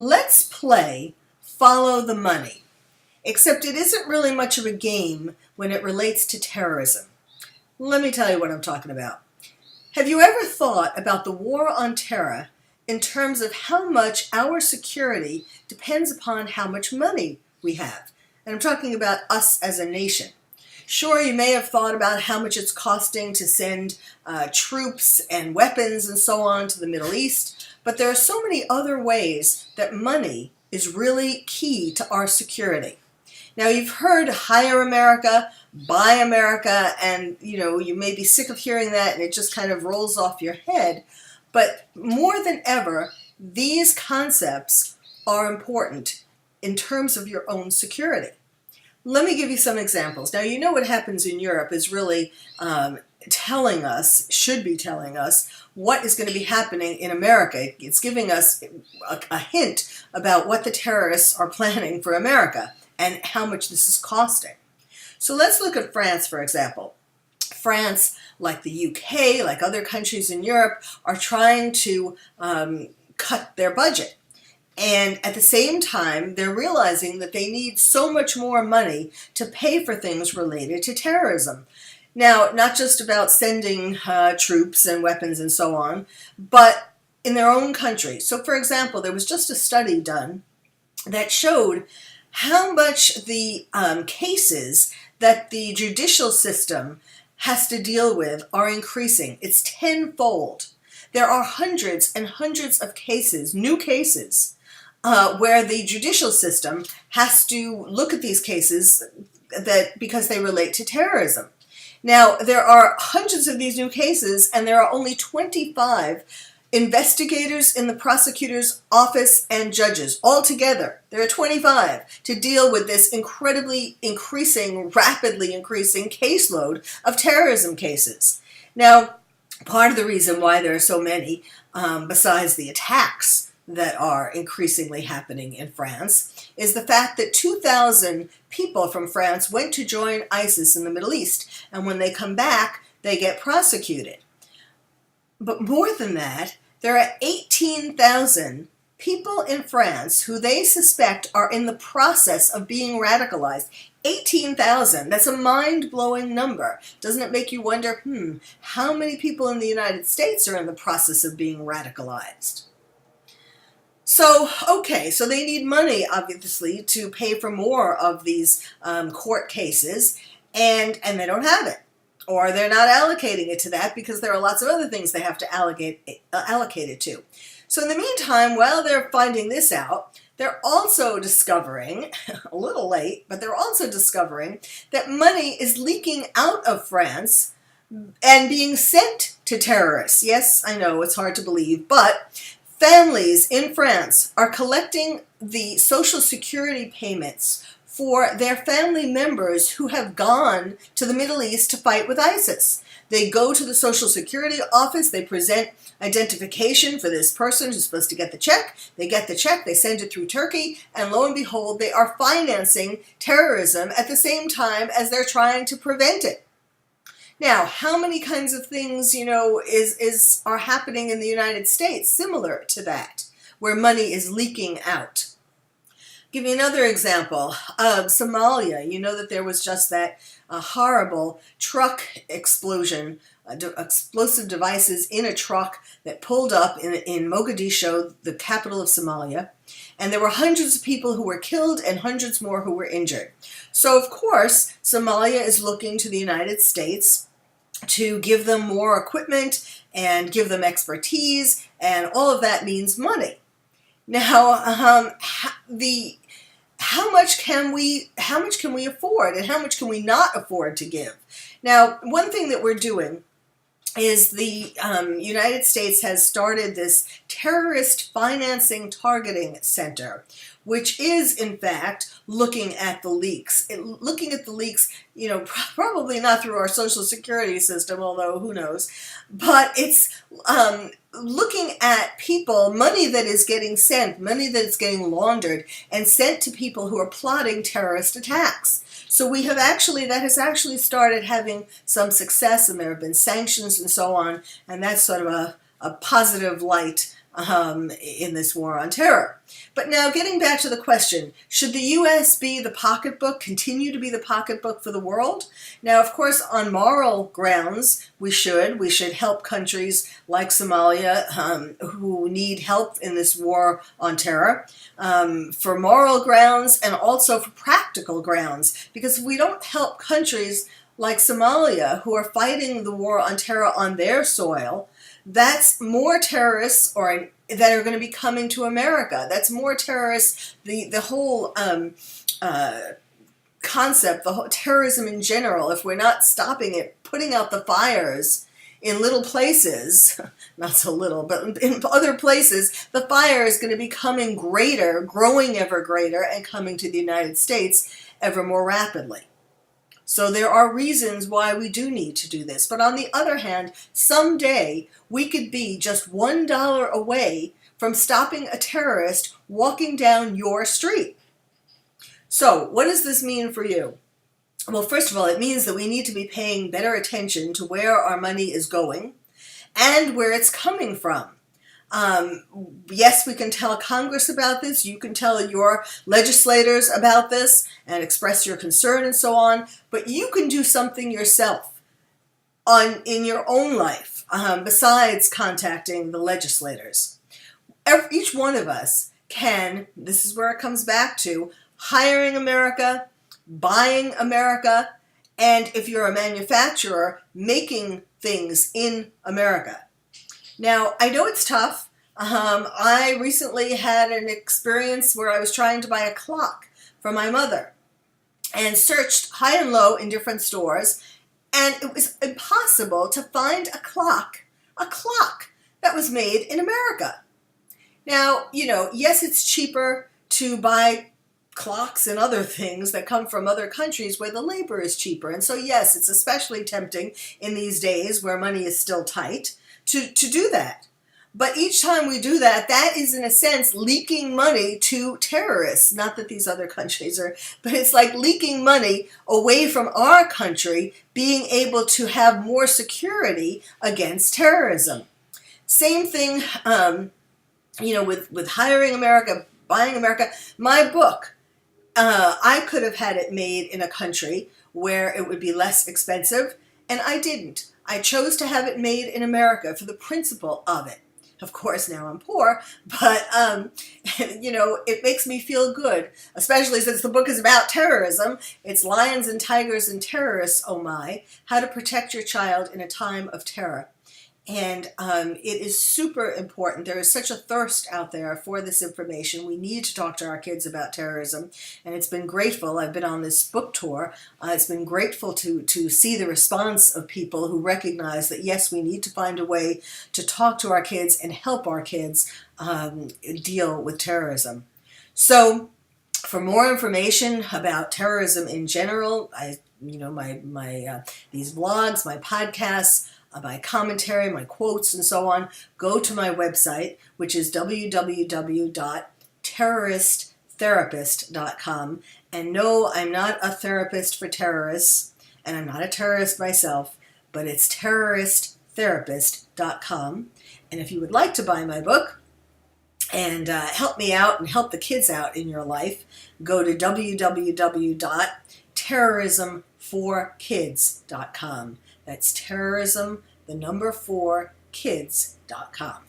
Let's play Follow the Money, except it isn't really much of a game when it relates to terrorism. Let me tell you what I'm talking about. Have you ever thought about the war on terror in terms of how much our security depends upon how much money we have? And I'm talking about us as a nation. Sure, you may have thought about how much it's costing to send troops and weapons and so on to the Middle East, but there are so many other ways that money is really key to our security. Now, you've heard hire America, buy America, and you may be sick of hearing that and it just kind of rolls off your head. But more than ever, these concepts are important in terms of your own security. Let me give you some examples. Now, you know what happens in Europe is really telling us, should be telling us, what is going to be happening in America. It's giving us a hint about what the terrorists are planning for America and how much this is costing. So let's look at France, for example. France, like the UK, like other countries in Europe, are trying to cut their budget. And at the same time, they're realizing that they need so much more money to pay for things related to terrorism. Now, not just about sending troops and weapons and so on, but in their own country. So, for example, there was just a study done that showed how much the cases that the judicial system has to deal with are increasing. It's tenfold. There are hundreds and hundreds of cases, new cases, where the judicial system has to look at these cases because they relate to terrorism. Now, there are hundreds of these new cases, and there are only 25 investigators in the prosecutor's office and judges. Altogether, there are 25 to deal with this rapidly increasing caseload of terrorism cases. Now, part of the reason why there are so many, besides the attacks that are increasingly happening in France, is the fact that 2,000 people from France went to join ISIS in the Middle East, and when they come back, they get prosecuted. But more than that, there are 18,000 people in France who they suspect are in the process of being radicalized. 18,000. That's a mind-blowing number. Doesn't it make you wonder, how many people in the United States are in the process of being radicalized? So, okay, so they need money, obviously, to pay for more of these court cases, and they don't have it. Or they're not allocating it to that because there are lots of other things they have to allocate it to. So in the meantime, while they're finding this out, they're also discovering, a little late, but they're also discovering that money is leaking out of France and being sent to terrorists. Yes, I know, it's hard to believe, but families in France are collecting the Social Security payments for their family members who have gone to the Middle East to fight with ISIS. They go to the Social Security office, they present identification for this person who's supposed to get the check. They get the check, they send it through Turkey, and lo and behold, they are financing terrorism at the same time as they're trying to prevent it. Now, how many kinds of things, are happening in the United States similar to that, where money is leaking out? Give you another example of Somalia. You know that there was just that horrible truck explosion, explosive devices in a truck that pulled up in Mogadishu, the capital of Somalia. And there were hundreds of people who were killed and hundreds more who were injured. So, of course, Somalia is looking to the United States to give them more equipment and give them expertise, and all of that means money. Now, how much can we afford, and how much can we not afford to give? Now, one thing that we're doing is the United States has started this terrorist financing targeting center, which is, in fact, looking at the leaks. Probably not through our Social Security system, although who knows, but it's looking at people, money that is getting sent, money that is getting laundered and sent to people who are plotting terrorist attacks. So that has actually started having some success, and there have been sanctions and so on, and that's sort of a positive light in this war on terror. But now getting back to the question, should the U.S. be the pocketbook, continue to be the pocketbook for the world? Now, of course, on moral grounds, we should help countries like Somalia who need help in this war on terror, for moral grounds and also for practical grounds, because if we don't help countries like Somalia who are fighting the war on terror on their soil, that's more terrorists that are going to be coming to America. That's more terrorists. The whole concept, the whole terrorism in general, if we're not stopping it, putting out the fires in little places, not so little, but in other places, the fire is going to be becoming greater, growing ever greater, and coming to the United States ever more rapidly. So there are reasons why we do need to do this. But on the other hand, someday we could be just $1 away from stopping a terrorist walking down your street. So what does this mean for you? Well, first of all, it means that we need to be paying better attention to where our money is going and where it's coming from. Yes, we can tell Congress about this. You can tell your legislators about this and express your concern and so on. But you can do something yourself in your own life besides contacting the legislators. Each one of us can, this is where it comes back to, hiring America, buying America, and if you're a manufacturer, making things in America. Now, I know it's tough. I recently had an experience where I was trying to buy a clock for my mother and searched high and low in different stores, and it was impossible to find a clock that was made in America. Now, yes, it's cheaper to buy clocks and other things that come from other countries where the labor is cheaper. And so, yes, it's especially tempting in these days where money is still tight to do that. But each time we do that, that is in a sense leaking money to terrorists. Not that these other countries are, but it's like leaking money away from our country, being able to have more security against terrorism. Same thing, with hiring America, buying America. My book, I could have had it made in a country where it would be less expensive, and I didn't. I chose to have it made in America for the principle of it. Of course, now I'm poor, but, it makes me feel good, especially since the book is about terrorism. It's Lions and Tigers and Terrorists, oh my, how to protect your child in a time of terror. And it is super important. There is such a thirst out there for this information. We need to talk to our kids about terrorism. And it's been grateful. I've been on this book tour. It's been grateful to see the response of people who recognize that, yes, we need to find a way to talk to our kids and help our kids deal with terrorism. So for more information about terrorism in general, these blogs, my podcasts, my commentary, my quotes, and so on, go to my website, which is www.terroristtherapist.com. And no, I'm not a therapist for terrorists, and I'm not a terrorist myself, but it's terroristtherapist.com. And if you would like to buy my book and help me out and help the kids out in your life, go to www.terrorismforkids.com. That's terrorism, the number 4, kids.com.